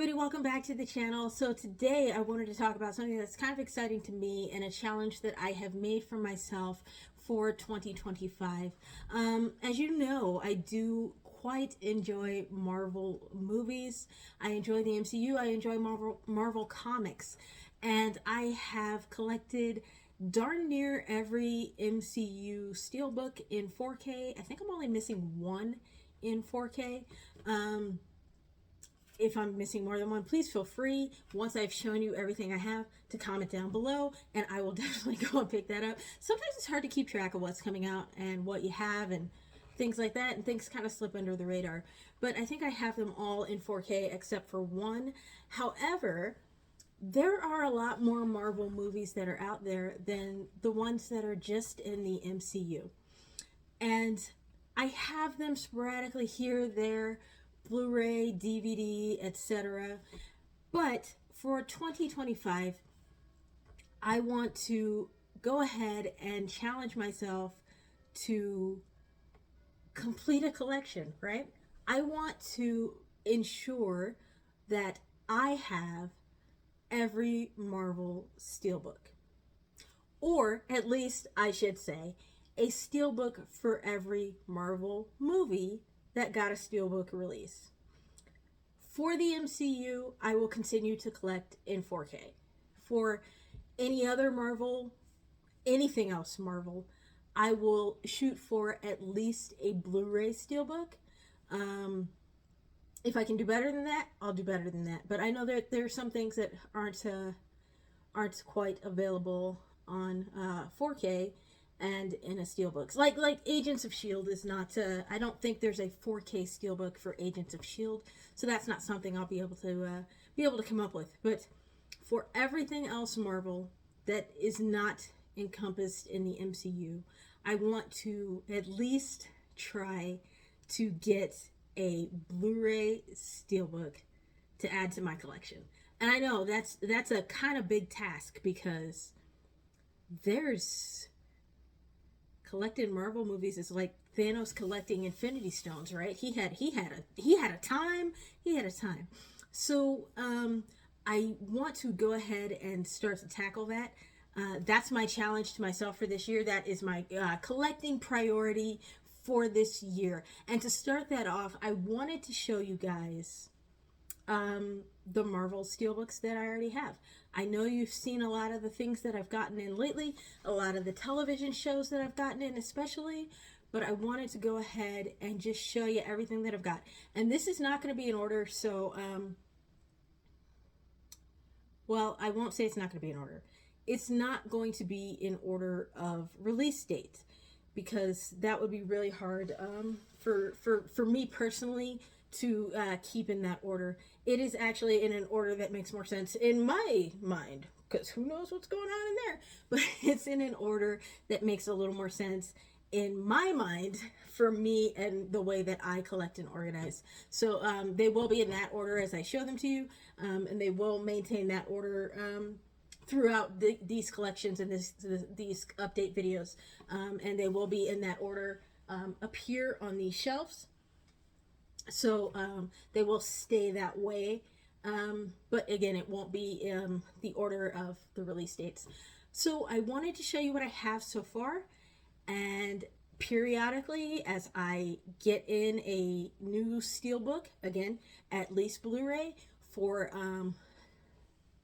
everybody, welcome back to the channel. So today I wanted to talk about something that's kind of exciting to me and a challenge that I have made for myself for 2025. As you know, I do quite enjoy Marvel movies. I enjoy the MCU. I enjoy Marvel comics, and I have collected darn near every MCU Steelbook in 4K. I think I'm only missing one in 4K. If I'm missing more than one, please feel free, once I've shown you everything I have, to comment down below, and I will definitely go and pick that up. Sometimes it's hard to keep track of what's coming out and what you have and things like that, and things kind of slip under the radar. But I think I have them all in 4K except for one. However, there are a lot more Marvel movies that are out there than the ones that are just in the MCU. And I have them sporadically here, there, Blu-ray, DVD, etc. But for 2025, I want to go ahead and challenge myself to complete a collection, right? I want to ensure that I have every Marvel Steelbook. Or at least I should say, a Steelbook for every Marvel movie that got a Steelbook release. For the MCU, I will continue to collect in 4K. For any other Marvel, anything else Marvel, I will shoot for at least a Blu-ray Steelbook. If I can do better than that, I'll do better than that. But I know that there are some things that aren't quite available on 4K and in a Steelbook. Like Agents of S.H.I.E.L.D. is not, I don't think there's a 4K Steelbook for Agents of S.H.I.E.L.D., so that's not something I'll be able to come up with. But for everything else Marvel that is not encompassed in the MCU, I want to at least try to get a Blu-ray Steelbook to add to my collection. And I know that's a kind of big task, because there's collected Marvel movies is like Thanos collecting Infinity Stones, right? He had a time. So I want to go ahead and start to tackle that. That's my challenge to myself for this year. That is my collecting priority for this year. And to start that off, I wanted to show you guys the Marvel Steelbooks that I already have. I know you've seen a lot of the things that I've gotten in lately, a lot of the television shows that I've gotten in especially, but I wanted to go ahead and just show you everything that I've got. And this is not going to be in order, so, well, I won't say it's not going to be in order. It's not going to be in order of release date, because that would be really hard for me personally to keep in that order. It is actually in an order that makes more sense in my mind, because who knows what's going on in there, but it's in an order that makes a little more sense in my mind for me and the way that I collect and organize. So they will be in that order as I show them to you, and they will maintain that order throughout these collections and these update videos, and they will be in that order up here on these shelves. So they will stay that way, but again, it won't be the order of the release dates. So I wanted to show you what I have so far, and periodically as I get in a new Steelbook, again, at least Blu-ray for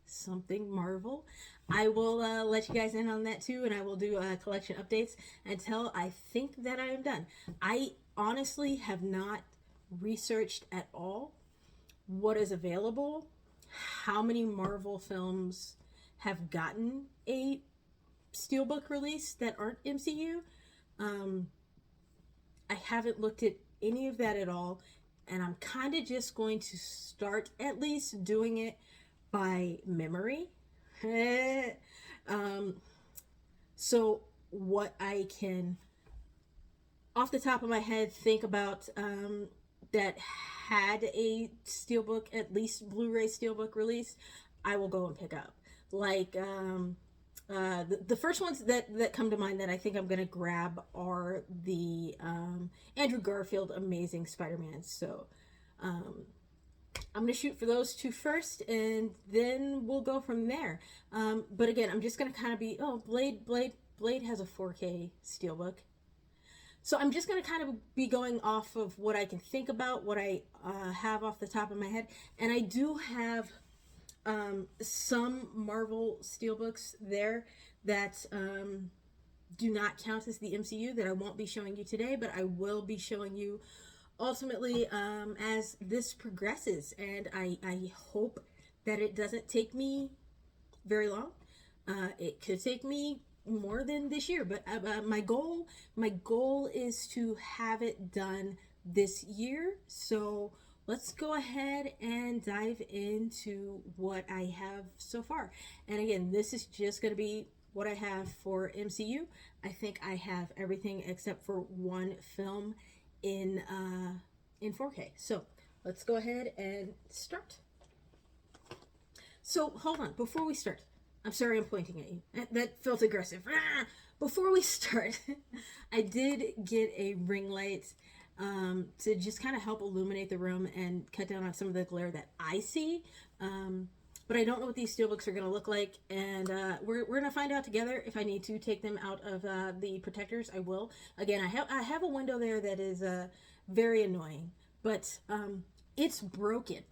something Marvel, I will let you guys in on that too, and I will do collection updates until I think that I am done. I honestly have not researched at all what is available, how many Marvel films have gotten a Steelbook release that aren't MCU. I haven't looked at any of that at all, and I'm kind of just going to start at least doing it by memory. So what I can off the top of my head think about that had a Steelbook, at least Blu-ray Steelbook release, I will go and pick up. Like the first ones that come to mind that I think I'm gonna grab are the Andrew Garfield Amazing Spider-Man. So I'm going to shoot for those two first, and then we'll go from there. But again, I'm just going to kind of be, oh, Blade has a 4K Steelbook. So I'm just going to kind of be going off of what I can think about, what I have off the top of my head. And I do have some Marvel Steelbooks there that do not count as the MCU that I won't be showing you today, but I will be showing you ultimately as this progresses. And I hope that it doesn't take me very long. It could take me more than this year, but my goal is to have it done this year. So let's go ahead and dive into what I have so far. And again, this is just going to be what I have for MCU. I think I have everything except for one film in 4K. So let's go ahead and start. So hold on, before we start, I'm sorry I'm pointing at you. That felt aggressive. Before we start, I did get a ring light to just kind of help illuminate the room and cut down on some of the glare that I see. But I don't know what these steelbooks are going to look like. And we're going to find out together. If I need to take them out of the protectors, I will. Again, I have a window there that is very annoying. But it's broken.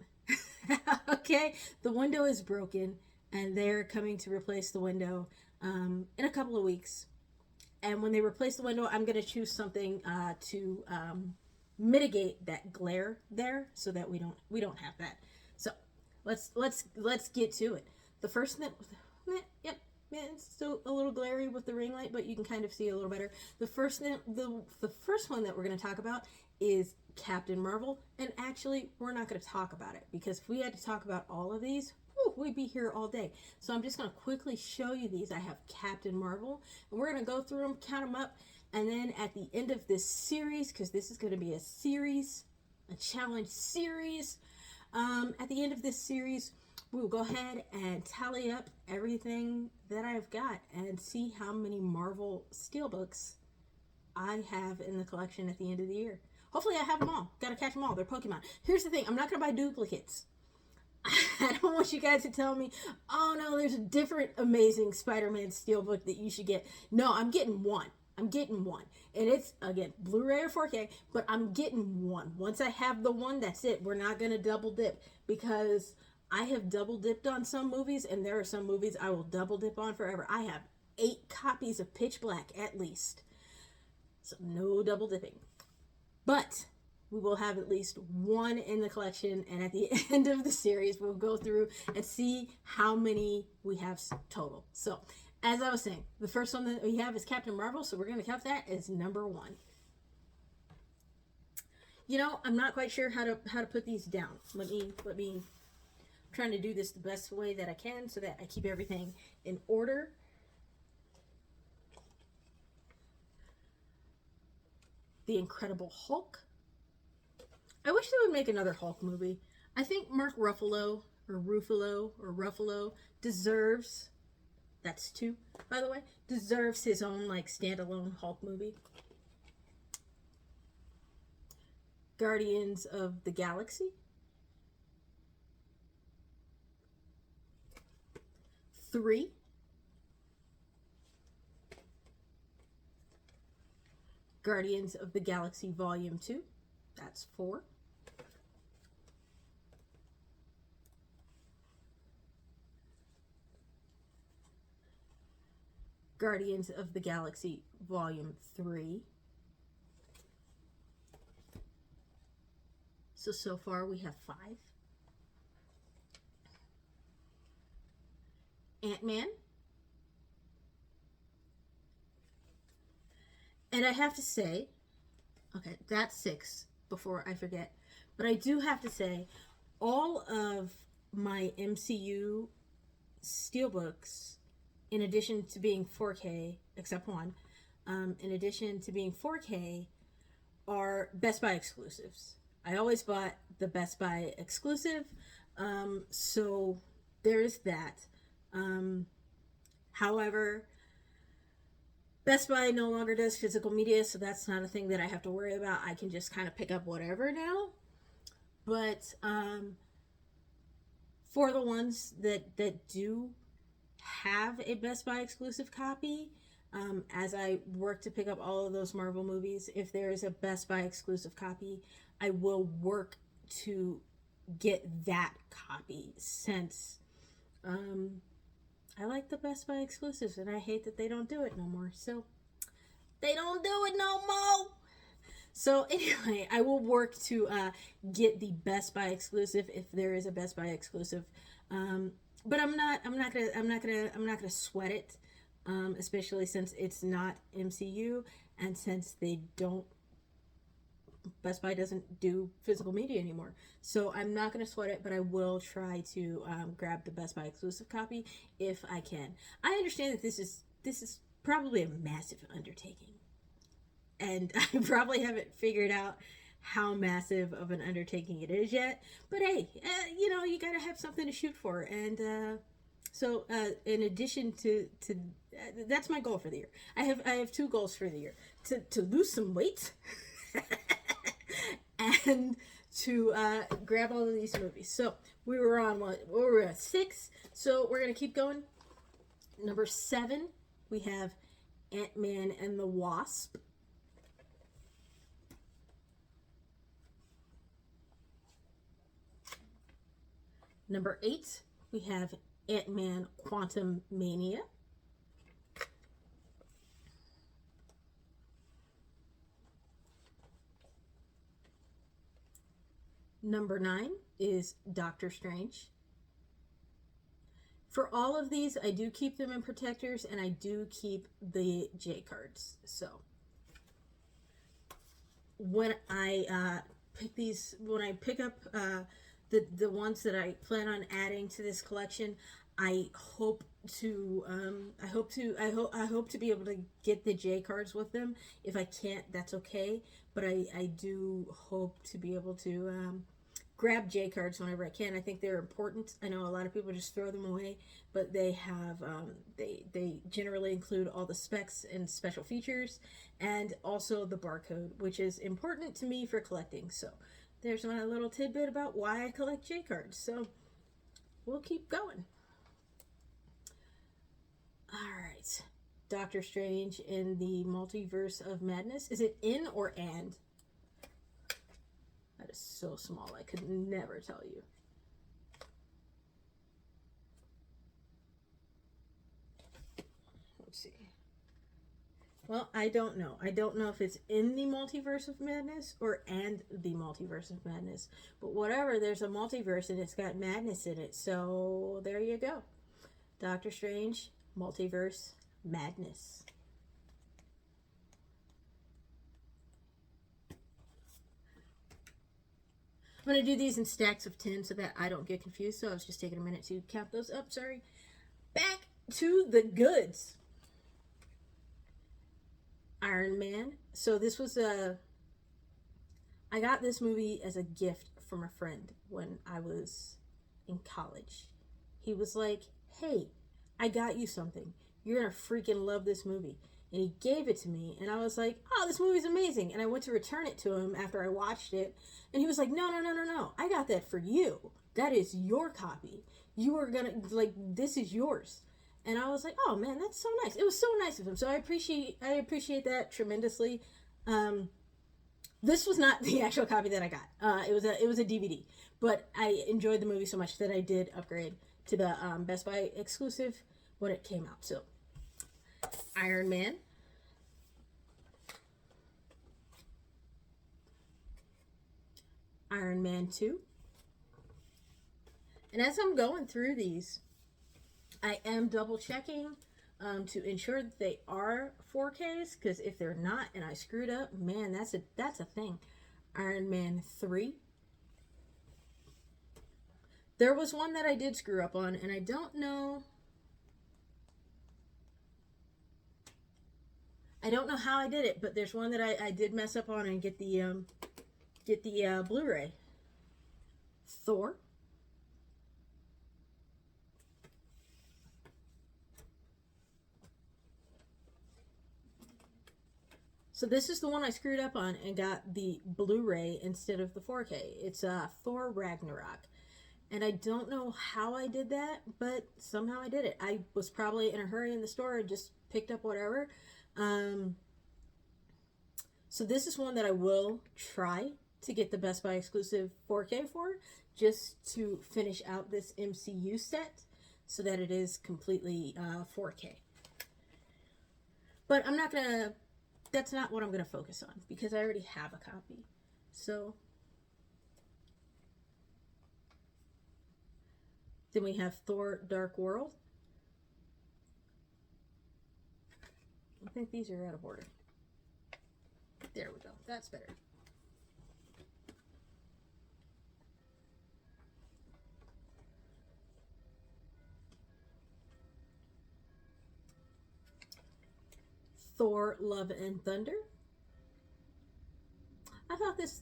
Okay? The window is broken. And they're coming to replace the window in a couple of weeks. And when they replace the window, I'm going to choose something to mitigate that glare there, so that we don't have that. So let's get to it. The first thing, yep, it's still a little glary with the ring light, but you can kind of see a little better. The first thing, the first one that we're going to talk about is Captain Marvel. And actually, we're not going to talk about it, because if we had to talk about all of these, we'd be here all day. So I'm just going to quickly show you these. I have Captain Marvel, and we're going to go through them, count them up, and then at the end of this series, because this is going to be a series, a challenge series, at the end of this series, we'll go ahead and tally up everything that I've got and see how many Marvel Steelbooks I have in the collection at the end of the year. Hopefully I have them all. Got to catch them all. They're Pokemon. Here's the thing. I'm not going to buy duplicates. I don't want you guys to tell me, oh no, there's a different amazing Spider-Man Steelbook that you should get. No, I'm getting one. I'm getting one. And it's, again, Blu-ray or 4K, but I'm getting one. Once I have the one, that's it. We're not going to double dip, because I have double dipped on some movies, and there are some movies I will double dip on forever. I have 8 copies of Pitch Black at least. So no double dipping. But we will have at least one in the collection, and at the end of the series, we'll go through and see how many we have total. So, as I was saying, the first one that we have is Captain Marvel, so we're going to count that as number 1. You know, I'm not quite sure how to put these down. Let me. I'm trying to do this the best way that I can, so that I keep everything in order. The Incredible Hulk. I wish they would make another Hulk movie. I think Mark Ruffalo deserves, that's 2, by the way, deserves his own, like, standalone Hulk movie. Guardians of the Galaxy. 3. Guardians of the Galaxy Volume 2. That's 4. Guardians of the Galaxy Volume 3. So far we have 5. Ant-Man. And I have to say, okay, that's 6 before I forget. But I do have to say, all of my MCU Steelbooks, in addition to being 4K, except one, in addition to being 4K, are Best Buy exclusives. I always bought the Best Buy exclusive, so there's that. However, Best Buy no longer does physical media, so that's not a thing that I have to worry about. I can just kind of pick up whatever now. But For the ones that do have a Best Buy exclusive copy, as I work to pick up all of those Marvel movies, if there is a Best Buy exclusive copy, I will work to get that copy, since I like the Best Buy exclusives and I hate that they don't do it no more. So they don't do it no more. So anyway, I will work to get the Best Buy exclusive if there is a Best Buy exclusive. But I'm not gonna sweat it, especially since it's not MCU and since Best Buy doesn't do physical media anymore. So I'm not gonna sweat it, but I will try to grab the Best Buy exclusive copy if I can. I understand that this is probably a massive undertaking. And I probably haven't figured out how massive of an undertaking it is yet. But hey, you gotta have something to shoot for. And so in addition to that's my goal for the year. I have 2 goals for the year: to lose some weight, and to grab all of these movies. So we were on we were at 6. So we're gonna keep going. Number 7, we have Ant-Man and the Wasp. Number 8, we have Ant-Man Quantum Mania. Number 9 is Doctor Strange. For all of these, I do keep them in protectors, and I do keep the J cards. So when I pick up the ones that I plan on adding to this collection, I hope to be able to get the J cards with them. If I can't, that's okay. But I do hope to be able to grab J cards whenever I can. I think they're important. I know a lot of people just throw them away, but they have they generally include all the specs and special features, and also the barcode, which is important to me for collecting. So there's my little tidbit about why I collect J cards. So we'll keep going. All right, Doctor Strange in the Multiverse of Madness. Is it in or and? That is so small, I could never tell you. Let's see. Well, I don't know. I don't know if it's in the Multiverse of Madness or and the Multiverse of Madness. But whatever, there's a multiverse and it's got madness in it. So there you go. Doctor Strange, Multiverse, Madness. I'm going to do these in stacks of 10 so that I don't get confused. So I was just taking a minute to count those up. Sorry. Back to the goods. Iron Man. So this was I got this movie as a gift from a friend when I was in college. He was like, hey, I got you something. You're going to freaking love this movie. And he gave it to me, and I was like, oh, this movie's amazing. And I went to return it to him after I watched it, and he was like, no, I got that for you. That is your copy. You are gonna, like, this is yours. And I was like, oh man, that's so nice. It was so nice of him. So I appreciate that tremendously. This was not the actual copy that I got. It was a DVD, but I enjoyed the movie so much that I did upgrade to the Best Buy exclusive when it came out. So Iron Man, Iron Man 2. And as I'm going through these, I am double checking to ensure that they are 4Ks, because if they're not and I screwed up, man, that's a thing. Iron Man 3. There was one that I did screw up on, and I don't know how I did it, but there's one that I did mess up on and get the Blu-ray. Thor. So this is the one I screwed up on and got the Blu-ray instead of the 4K. It's Thor Ragnarok. And I don't know how I did that, but somehow I did it. I was probably in a hurry in the store and just picked up whatever. Um, so this is one that I will try to get the Best Buy exclusive 4K for, just to finish out this MCU set so that it is completely 4K. But I'm not going to, that's not what I'm going to focus on because I already have a copy. So then we have Thor Dark World. I think these are out of order. There we go. That's better. Thor Love and Thunder. I thought this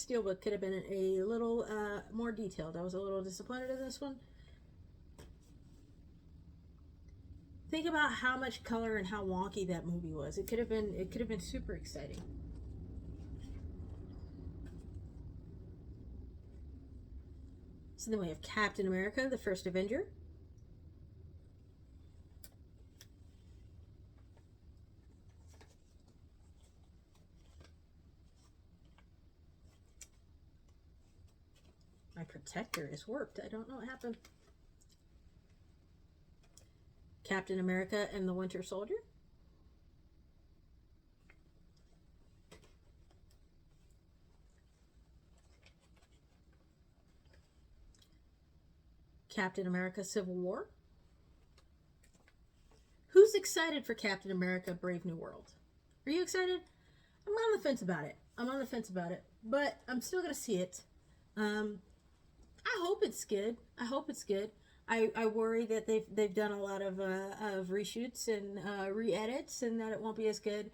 Steelbook could have been a little more detailed. I was a little disappointed in this one. Think about how much color and how wonky that movie was. It could have been super exciting. So then we have Captain America, the First Avenger. My protector is warped. I don't know what happened. Captain America and the Winter Soldier. Captain America Civil War. Who's excited for Captain America Brave New World? Are you excited? I'm on the fence about it. But I'm still going to see it. I hope it's good. I worry that they've done a lot of reshoots and re-edits, and that it won't be as good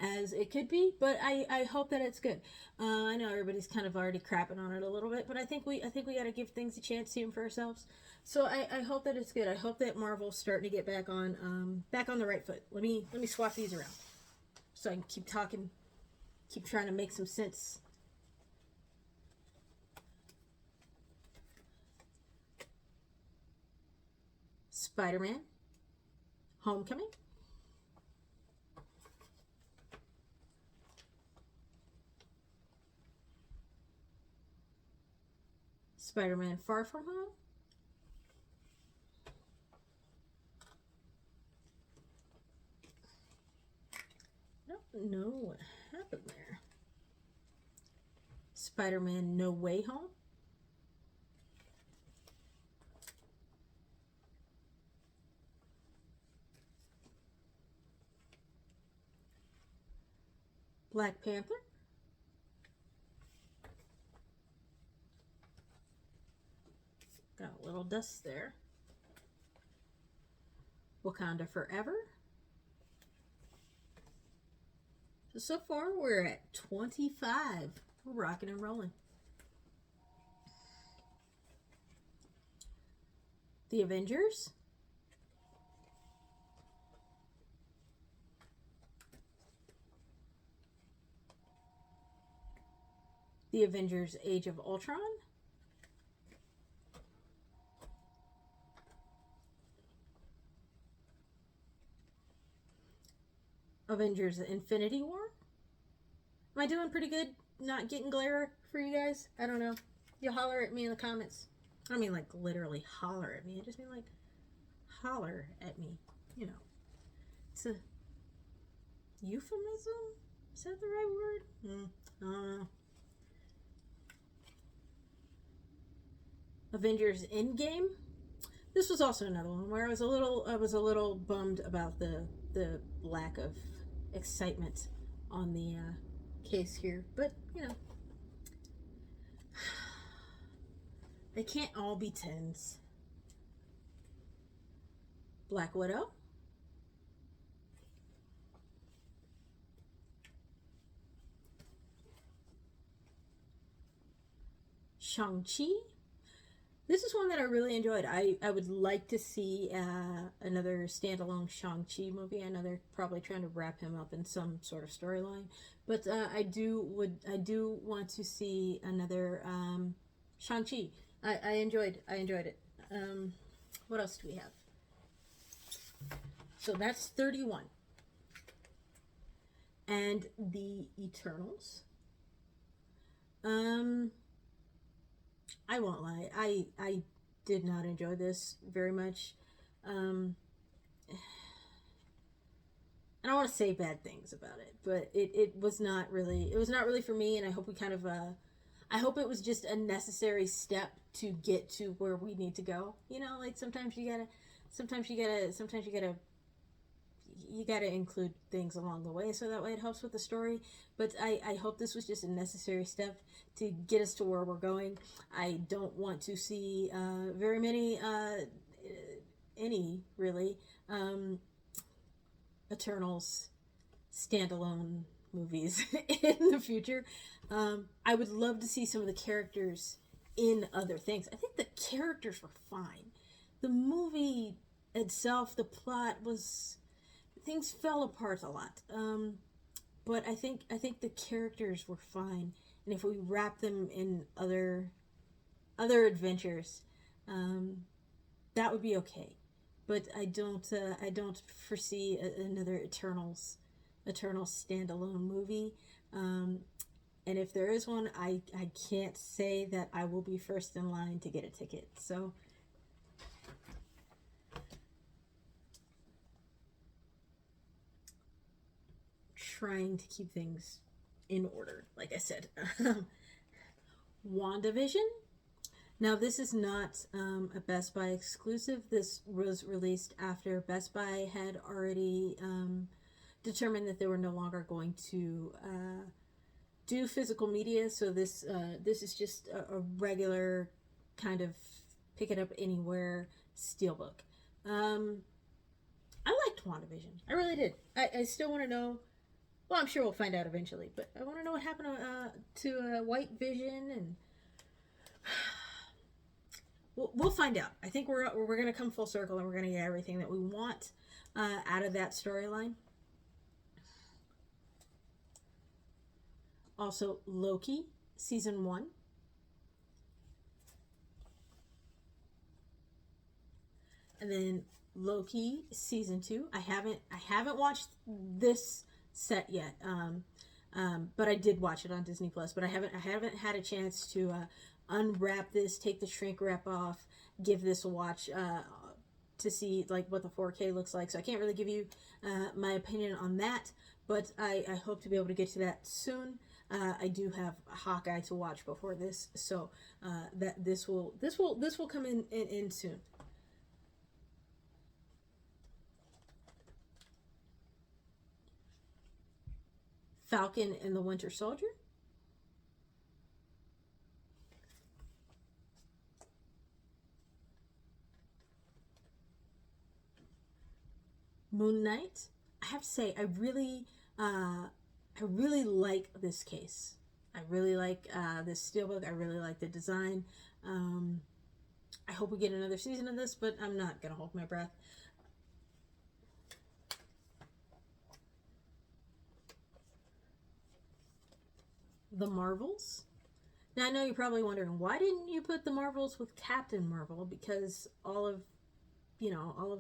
as it could be. But I hope that it's good. I know everybody's kind of already crapping on it a little bit, but I think we got to give things a chance, see them for ourselves. So I hope that it's good. I hope that Marvel's starting to get back on the right foot. Let me swap these around so I can keep talking, keep trying to make some sense. Spider-Man Homecoming. Spider-Man Far From Home. I don't know what happened there. Spider-Man No Way Home. Black Panther. Got a little dust there. Wakanda Forever. So far we're at 25. We're rocking and rolling. The Avengers. The Avengers Age of Ultron. Avengers Infinity War. Am I doing pretty good not getting glare for you guys? I don't know. You'll holler at me in the comments. I don't mean like literally holler at me. I just mean like holler at me. You know. It's a euphemism? Is that the right word? I don't know. Avengers Endgame. This was also another one where I was a little bummed about the lack of excitement on the case here, but you know, they can't all be 10s. Black Widow. Shang-Chi. This is one that I really enjoyed. I would like to see another standalone Shang-Chi movie. I know they're probably trying to wrap him up in some sort of storyline, but I do want to see another Shang-Chi I enjoyed it. What else do we have? So that's 31. And the Eternals. Um, I won't lie. I did not enjoy this very much. Um, I don't want to say bad things about it, but it was not really for me, and I hope we kind of I hope it was just a necessary step to get to where we need to go. You know, like sometimes you gotta include things along the way so that way it helps with the story. But I hope this was just a necessary step to get us to where we're going. I don't want to see very many any really Eternals standalone movies in the future. I would love to see some of the characters in other things. I think the characters were fine. The movie itself, the plot was, things fell apart a lot. But I think the characters were fine, and if we wrap them in other adventures, that would be okay. But I don't foresee another Eternals standalone movie. And if there is one, I can't say that I will be first in line to get a ticket. So trying to keep things in order, like I said. WandaVision. Now, this is not a Best Buy exclusive. This was released after Best Buy had already determined that they were no longer going to do physical media. So this is just a regular kind of pick it up anywhere Steelbook. I liked WandaVision. I really did. I still want to know. Well, I'm sure we'll find out eventually, but I want to know what happened to White Vision, and we'll find out. I think we're going to come full circle, and we're going to get everything that we want out of that storyline. Also, Loki season 1. And then Loki season 2. I haven't watched this set yet, but I did watch it on Disney Plus. But I haven't had a chance to unwrap this, take the shrink wrap off, give this a watch to see like what the 4K looks like. So I can't really give you my opinion on that, but I hope to be able to get to that soon. I do have Hawkeye to watch before this, so that this will come in soon. Falcon and the Winter Soldier. Moon Knight. I have to say, I really like this case. I really like this steelbook. I really like the design. I hope we get another season of this, but I'm not gonna hold my breath. The Marvels. Now I know you're probably wondering, why didn't you put the Marvels with Captain Marvel? Because all of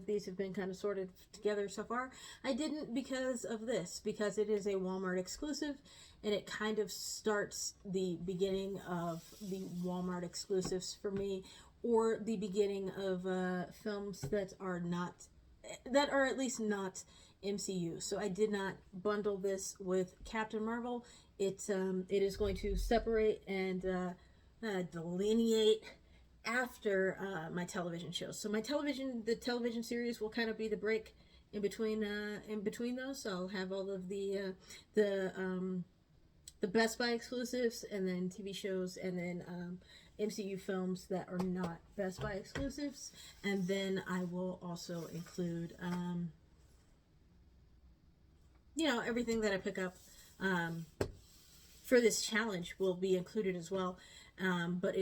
these have been kind of sorted together so far. I didn't because of this, because it is a Walmart exclusive, and it kind of starts the beginning of the Walmart exclusives for me, or the beginning of films that are at least not MCU. So I did not bundle this with Captain Marvel. It is going to separate and delineate after my television shows. So the television series will kind of be the break in between those. So I'll have all of the Best Buy exclusives, and then TV shows, and then MCU films that are not Best Buy exclusives, and then I will also include everything that I pick up for this challenge will be included as well. But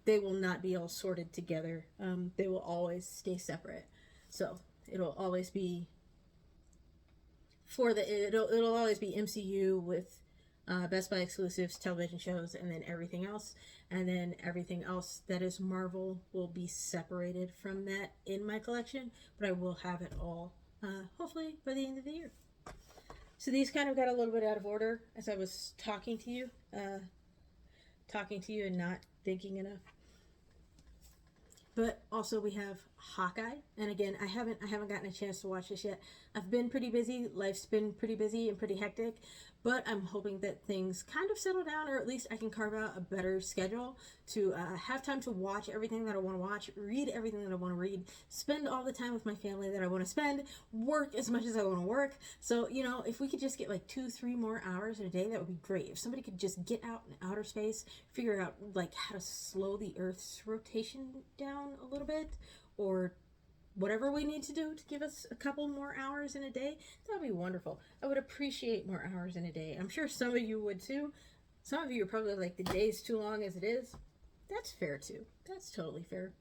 they will not be all sorted together. They will always stay separate. So it'll always be it'll always be MCU with Best Buy exclusives, television shows, and then everything else. And then everything else that is Marvel will be separated from that in my collection, but I will have it all, hopefully by the end of the year. So these kind of got a little bit out of order as I was talking to you and not thinking enough. But also we have Hawkeye, and again, I haven't gotten a chance to watch this yet. I've been pretty busy. Life's been pretty busy and pretty hectic, but I'm hoping that things kind of settle down, or at least I can carve out a better schedule to have time to watch everything that I want to watch, read everything that I want to read, spend all the time with my family that I want to spend, work as much as I want to work. So, you know, if we could just get like 2-3 more hours in a day, that would be great. If somebody could just get out in outer space, figure out like how to slow the Earth's rotation down a little bit, or whatever we need to do to give us a couple more hours in a day, that would be wonderful. I would appreciate more hours in a day. I'm sure some of you would too. Some of you are probably like, the day's too long as it is. That's fair too. That's totally fair.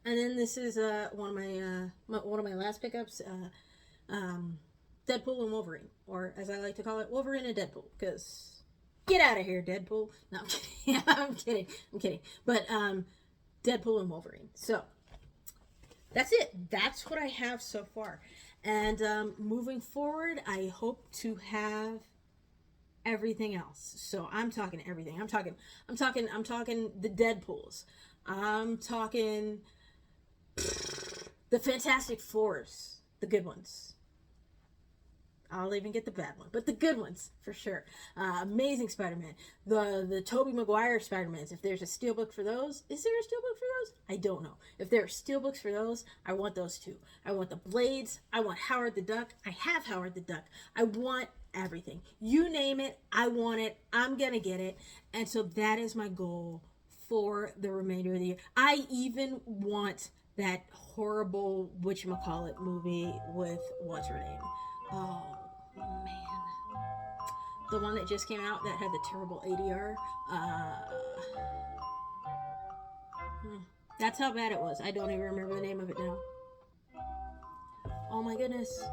And then this is one of my last pickups, Deadpool and Wolverine, or as I like to call it, Wolverine and Deadpool, because get out of here, Deadpool. No, I'm kidding. I'm kidding. But Deadpool and Wolverine. So that's it. That's what I have so far. And moving forward, I hope to have everything else. So I'm talking everything. I'm talking the Deadpools. I'm talking the Fantastic Fours, the good ones. I'll even get the bad one, but the good ones for sure. Amazing Spider-Man, the Tobey Maguire Spider-Mans. If there's a steelbook for those, is there a steelbook for those? I don't know. If there are steelbooks for those, I want those too. I want the Blades. I want Howard the Duck. I have Howard the Duck. I want everything. You name it, I want it. I'm gonna get it, and so that is my goal for the remainder of the year. I even want that horrible whatchamacallit movie with what's her name. Oh, man. The one that just came out that had the terrible ADR. That's how bad it was. I don't even remember the name of it now. Oh my goodness.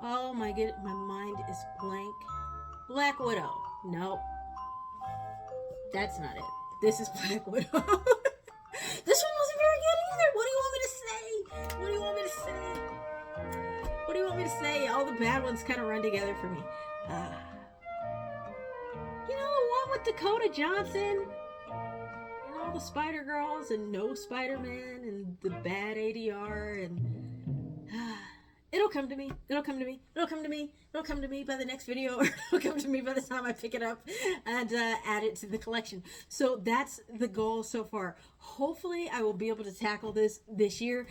Oh my goodness. My mind is blank. Black Widow. Nope. That's not it. This is Black Widow. This one wasn't very good either. What do you want me to say? What do you want me to say? What do you want me to say? All the bad ones kind of run together for me. You know, the one with Dakota Johnson and all the Spider Girls and no Spider-Man and the bad ADR, and it'll come to me. It'll come to me. It'll come to me. It'll come to me by the next video, or it'll come to me by the time I pick it up and add it to the collection. So that's the goal so far. Hopefully I will be able to tackle this year.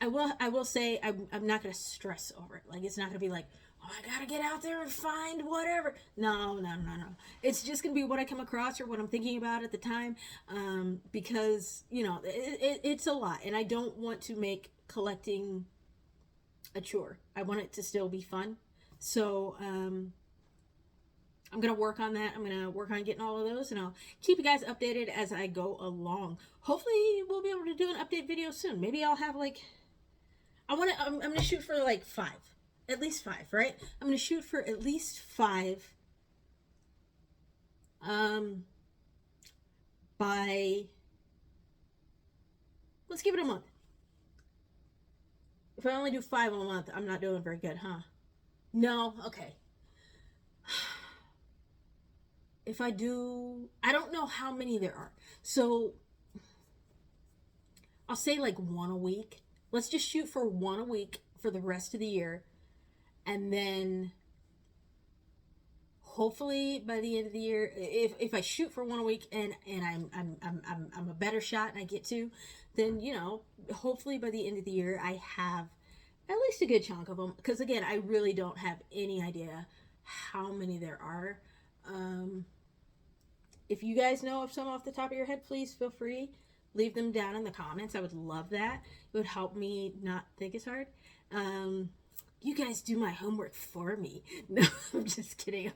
I will say I'm not going to stress over it. Like, it's not going to be like, oh, I got to get out there and find whatever. No. It's just going to be what I come across or what I'm thinking about at the time, because, you know, it's a lot. And I don't want to make collecting a chore. I want it to still be fun. So I'm going to work on that. I'm going to work on getting all of those, and I'll keep you guys updated as I go along. Hopefully we'll be able to do an update video soon. Maybe I'll have like, I'm going to shoot for like 5. At least 5, right? I'm going to shoot for at least 5 by, let's give it a month. If I only do 5 a month, I'm not doing very good, huh? No? Okay. If I do, I don't know how many there are. So I'll say like 1 a week. Let's just shoot for 1 a week for the rest of the year. And then hopefully by the end of the year, if I shoot for 1 a week and I'm a better shot and I get to, then, you know, hopefully by the end of the year I have at least a good chunk of them. Because again, I really don't have any idea how many there are. If you guys know of some off the top of your head, please feel free. Leave them down in the comments. I would love that. It would help me not think as hard. You guys do my homework for me. No, I'm just kidding.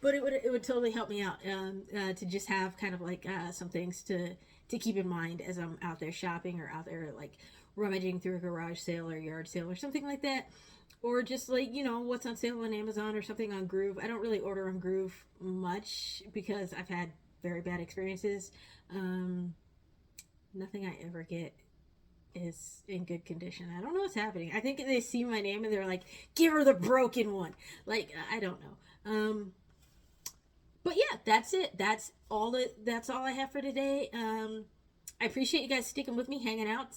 But it would totally help me out to just have kind of like some things to keep in mind as I'm out there shopping or out there like rummaging through a garage sale or yard sale or something like that. or just like, you know, what's on sale on Amazon or something on Groove. I don't really order on Groove much because I've had very bad experiences. Nothing I ever get is in good condition. I don't know what's happening. I think they see my name and they're like, give her the broken one. Like, I don't know. But yeah, that's it. That's all I have for today. I appreciate you guys sticking with me, hanging out.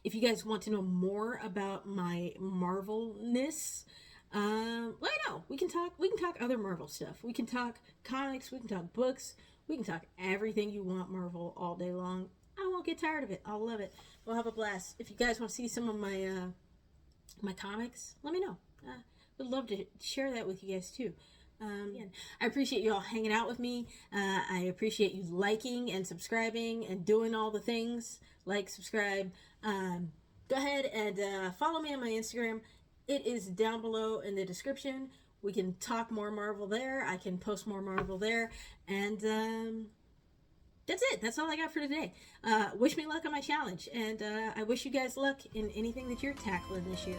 If you guys want to know more about my Marvelness, let me know. We can talk other Marvel stuff. We can talk comics, we can talk books, we can talk everything you want Marvel all day long. I won't get tired of it. I'll love it. We'll have a blast. If you guys want to see some of my my comics, let me know. Would love to share that with you guys too. I appreciate you all hanging out with me. I appreciate you liking and subscribing and doing all the things. Like, subscribe. Go ahead and follow me on my Instagram. It is down below in the description. We can talk more Marvel there. I can post more Marvel there. And that's it. That's all I got for today. Wish me luck on my challenge. And I wish you guys luck in anything that you're tackling this year.